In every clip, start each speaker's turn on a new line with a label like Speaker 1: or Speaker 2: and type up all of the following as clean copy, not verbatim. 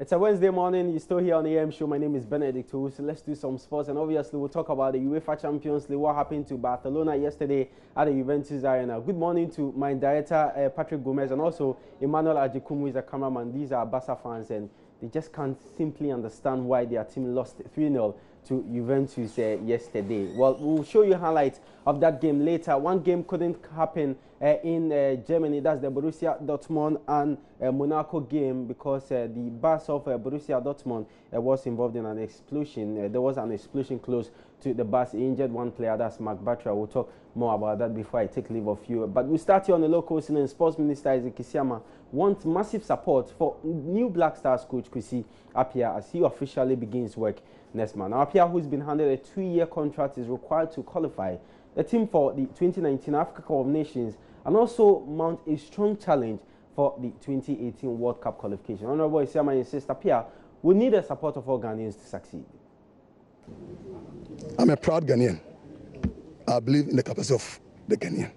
Speaker 1: It's a Wednesday morning. You're still here on the AM show. My name is Benedict. So let's do some sports, and obviously we'll talk about the UEFA Champions League. What happened to Barcelona yesterday at the Juventus Arena? Good morning to my director Patrick Gomez, and also Emmanuel Ajikumu, who is a cameraman. These are Barca fans, and they just can't simply understand why their team lost 3-0 to Juventus yesterday. Well, we'll show you highlights of that game later. One game couldn't happen in Germany. That's the Borussia Dortmund and Monaco game, because the bus of Borussia Dortmund was involved in an explosion. There was an explosion close to the bus. He injured one player, that's Mark Batra. We'll talk more about that before I take leave of you. But we'll start here on the local scene, and Sports Minister Isaac Isiama wants massive support for new Black Stars coach Kwesi Appiah as he officially begins work next month. Now, Appiah, who's been handed a 2-year contract, is required to qualify the team for the 2019 Africa Cup of Nations and also mount a strong challenge for the 2018 World Cup qualification. Honorable Isiama insists Appiah will need the support of all Ghanaians to succeed.
Speaker 2: I'm a proud Ghanaian. I believe in the capacity of the Ghanaian.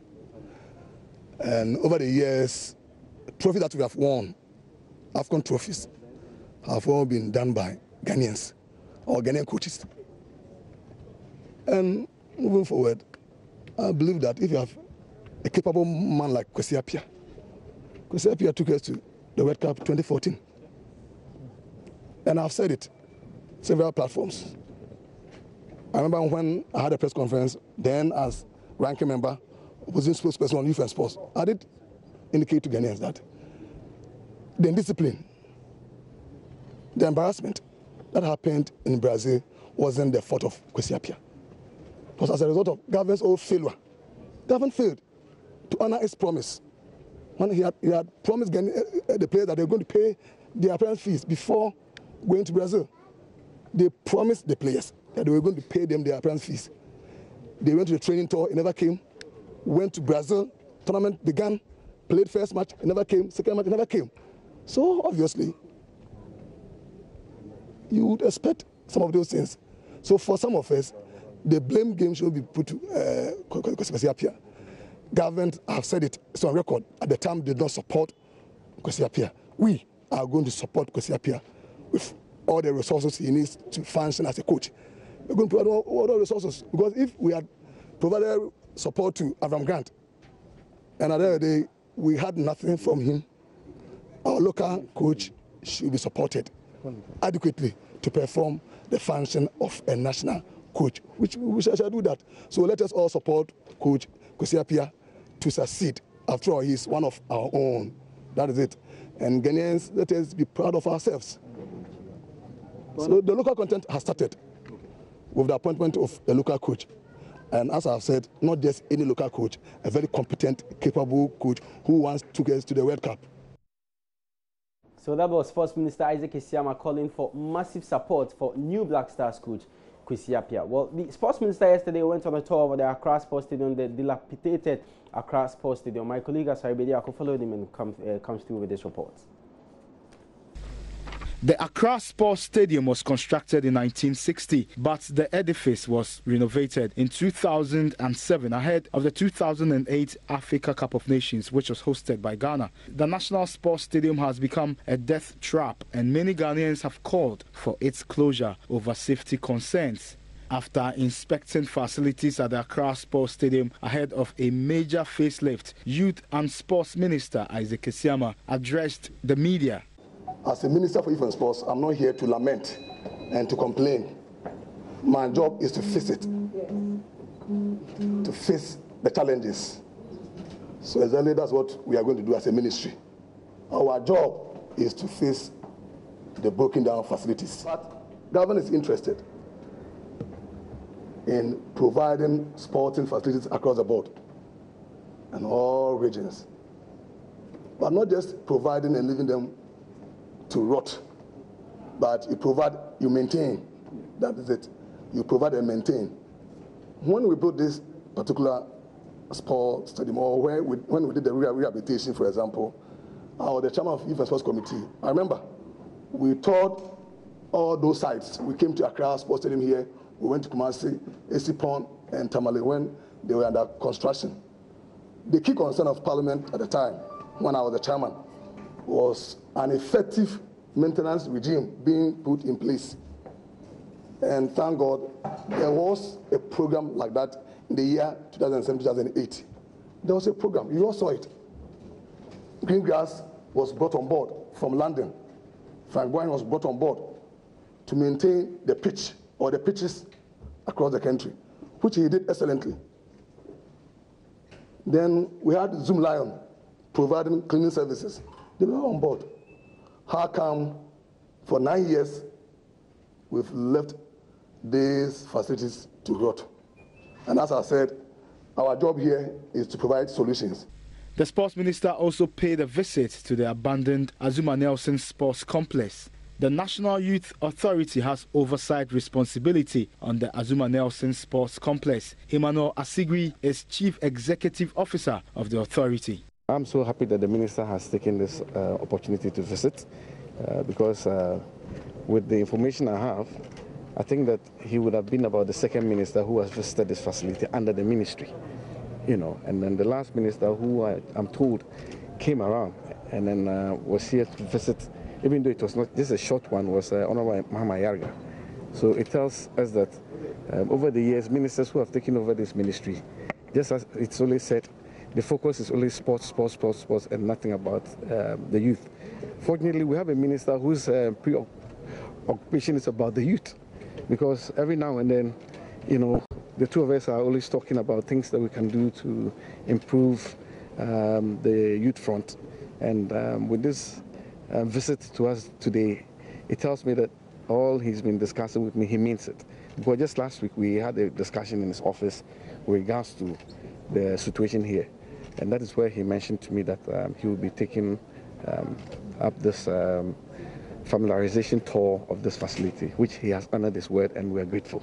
Speaker 2: And over the years, trophies that we have won, AFCON trophies, have all been done by Ghanaians or Ghanaian coaches. And moving forward, I believe that if you have a capable man like Kwesi Appiah took us to the World Cup 2014. And I've said it, several platforms. I remember when I had a press conference, then as ranking member, opposition spokesperson on youth and sports, I did indicate to Ghanaians that the indiscipline, the embarrassment that happened in Brazil wasn't the fault of Kwesi Appiah. It was as a result of government's own failure. Government failed to honor its promise. When he had promised the players that they were going to pay their appearance fees before going to Brazil. They promised the players that they were going to pay them their appearance fees. They went to the training tour, it never came. Went to Brazil, tournament began, played first match, it never came. Second match, it never came. So obviously, you would expect some of those things. So for some of us, the blame game should be put to Kwesi Appiah. Government have said it, it's on record. At the time, they did not support Kwesi Appiah. We are going to support Kwesi Appiah with all the resources he needs to function as a coach. We're going to provide all the resources, because if we had provided support to Avram Grant, and at the end of the day, we had nothing from him, our local coach should be supported adequately to perform the function of a national coach, which we shall do that. So let us all support Coach Kwesi Appiah to succeed. After all, he's one of our own. That is it. And Ghanaians, let us be proud of ourselves. So the local content has started with the appointment of a local coach. And as I've said, not just any local coach, a very competent, capable coach who once took us to the World Cup.
Speaker 1: So that was Sports Minister Isaac Isiama calling for massive support for new Black Stars coach Kwesi Appiah. Well, the Sports Minister yesterday went on a tour of the Accra Sports Stadium, the dilapidated Accra Sports Stadium. My colleague Asaribedi followed him and comes through with this report.
Speaker 3: The Accra Sports Stadium was constructed in 1960, but the edifice was renovated in 2007 ahead of the 2008 Africa Cup of Nations, which was hosted by Ghana. The National Sports Stadium has become a death trap, and many Ghanaians have called for its closure over safety concerns. After inspecting facilities at the Accra Sports Stadium ahead of a major facelift, Youth and Sports Minister Isaac Isiama addressed the media.
Speaker 2: As a Minister for Youth and Sports, I'm not here to lament and to complain. My job is to face it, to face the challenges. So exactly that's what we are going to do as a ministry. Our job is to face the broken down facilities. But government is interested in providing sporting facilities across the board and all regions. But not just providing and leaving them to rot, but you maintain. That is it. You provide and maintain. When we built this particular sports stadium, or when we did the rehabilitation, for example, the chairman of Youth and Sports Committee, I remember we toured all those sites. We came to Accra Sports Stadium here. We went to Kumasi, AC Pond, and Tamale when they were under construction. The key concern of Parliament at the time, when I was the chairman, was an effective maintenance regime being put in place. And thank God, there was a program like that in the year 2007-2008. There was a program, you all saw it. Green grass was brought on board from London. Frank Boyne was brought on board to maintain the pitch or the pitches across the country, which he did excellently. Then we had Zoom Lion providing cleaning services. They were on board. How come for 9 years we've left these facilities to rot? And as I said, our job here is to provide solutions.
Speaker 3: The sports minister also paid a visit to the abandoned Azumah Nelson Sports Complex. The National Youth Authority has oversight responsibility on the Azumah Nelson Sports Complex. Emmanuel Asigri is Chief Executive Officer of the authority.
Speaker 4: I'm so happy that the minister has taken this opportunity to visit because with the information I have, I think that he would have been about the second minister who has visited this facility under the ministry, you know, and then the last minister who I'm told came around and then was here to visit, even though it was not, this is a short one, was Honorable Mahama Yarga. So it tells us that over the years, ministers who have taken over this ministry, just as it's always said, the focus is only sports, sports, sports, sports, and nothing about the youth. Fortunately, we have a minister whose preoccupation is about the youth, because every now and then, you know, the two of us are always talking about things that we can do to improve the youth front. And with this visit to us today, it tells me that all he's been discussing with me, he means it. Because just last week, we had a discussion in his office with regards to the situation here. And that is where he mentioned to me that he will be taking up this familiarization tour of this facility, which he has honored his word, and we are grateful.